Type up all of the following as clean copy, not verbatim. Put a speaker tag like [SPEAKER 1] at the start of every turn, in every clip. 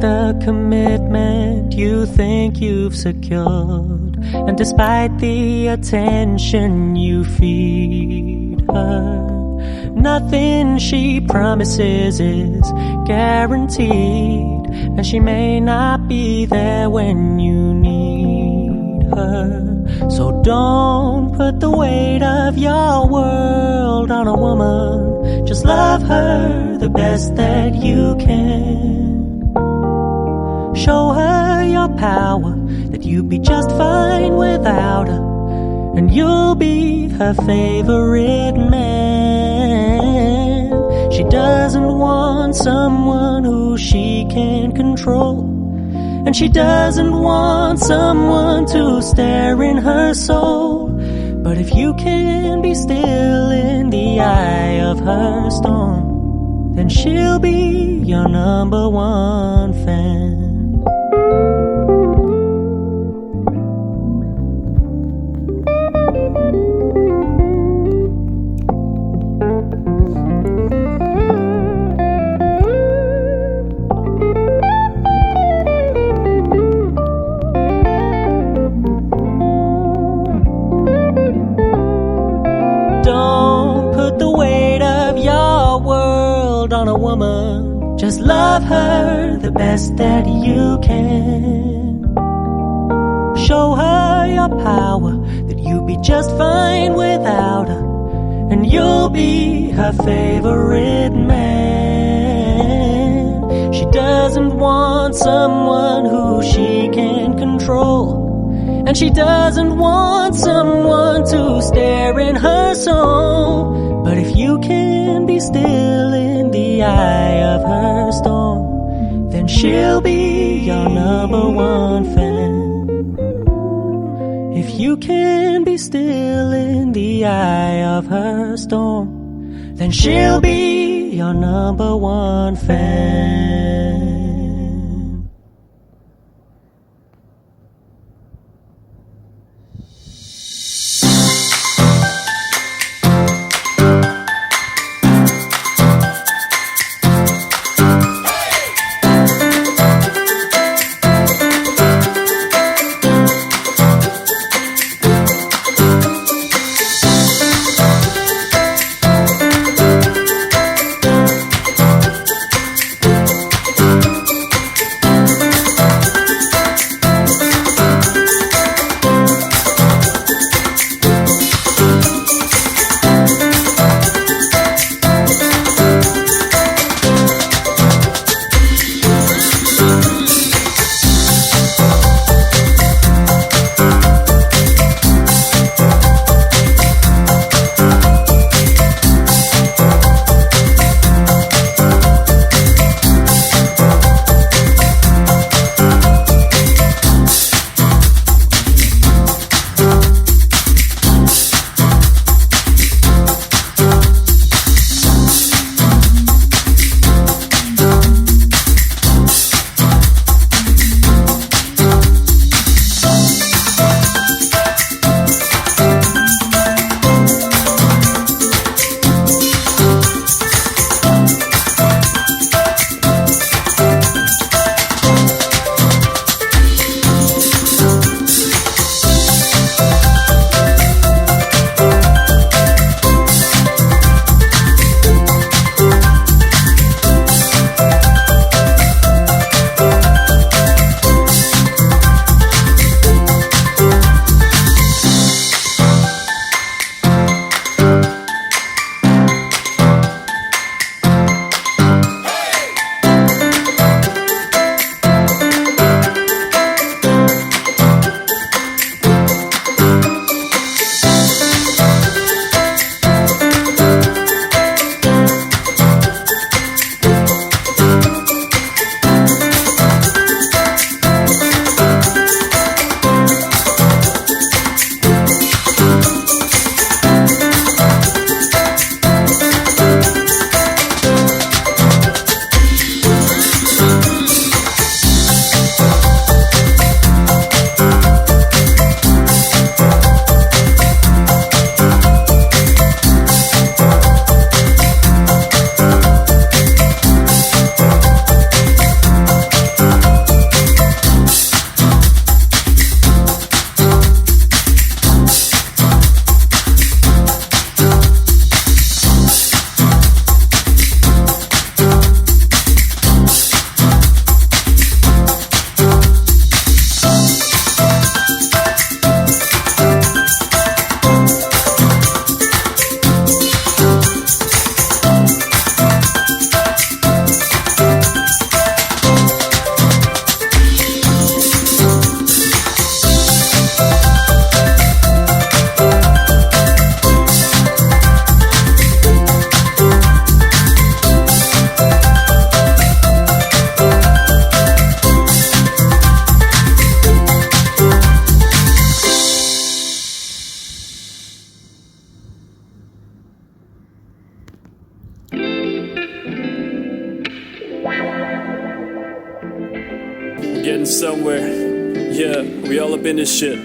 [SPEAKER 1] the commitment you think you've secured, and despite the attention you feed her, nothing she promises is guaranteed, and she may not be there when you need her. So don't put the weight of your world on a woman. Just love her the best that you can. Show her your power, that you'd be just fine without her, and you'll be her favorite man. She doesn't want someone who she can control, and she doesn't want someone to stare in her soul. But if you can be still in the eye of her storm, then she'll be your number one fan. On a woman, just love her the best that you can. Show her your power, that you'll be just fine without her, and you'll be her favorite man. She doesn't want someone who she can control, and she doesn't want someone to stare in her soul. But if you can be still in the eye of her storm, then she'll be your number one fan. If you can be still in the eye of her storm, then she'll be your number one fan.
[SPEAKER 2] Yeah, we all up in this shit.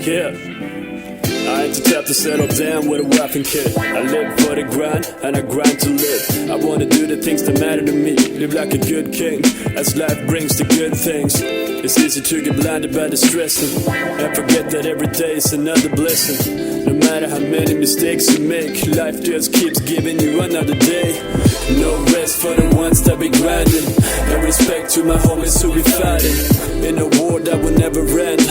[SPEAKER 2] Yeah. I ain't the type to settle down with a wife and kid. I live for the grind, and I grind to live. I wanna do the things that matter to me. Live like a good king, as life brings the good things. It's easy to get blinded by the stressing, and forget that every day is another blessing. No matter how many mistakes you make, life just keeps giving you another day. No rest for the ones that be grinding, and respect to my homies who be fighting in a war that will never end,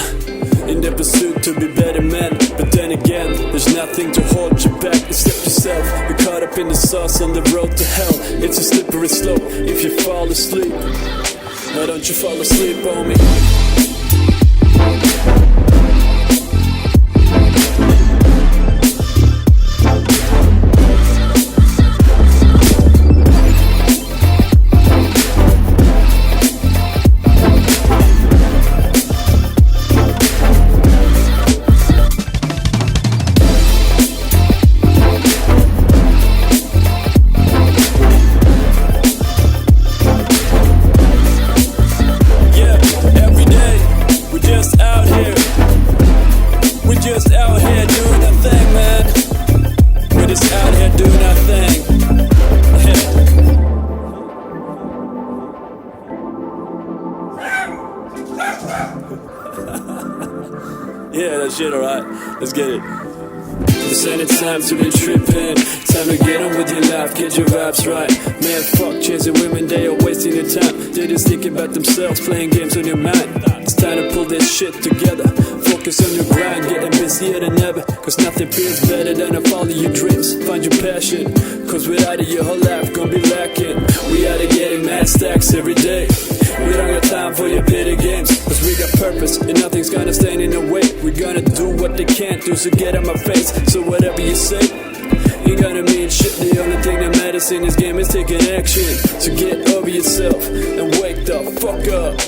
[SPEAKER 2] in the pursuit to be better men. But then again, there's nothing to hold you back except yourself. You're caught up in the sauce on the road to hell. It's a slippery slope if you fall asleep. Why don't you fall asleep on me? Yeah, that shit, alright. Let's get it. This ain't a time to be tripping. Time to get on with your life, get your vibes right. Man, fuck chasing women, they are wasting your time. They're just thinking about themselves, playing games on your mind. It's time to pull this shit together. Focus on your grind, getting busier than ever. Cause nothing feels better than to follow your dreams. Find your passion, cause without it your whole life gonna be lacking. We out of getting mad stacks every day. We don't got time for your pity games, cause we got purpose and nothing's gonna stand in the way. We're gonna do what they can't do, so get on my face. So whatever you say ain't gonna mean shit. The only thing that matters in this game is taking action. So get over yourself and wake the fuck up.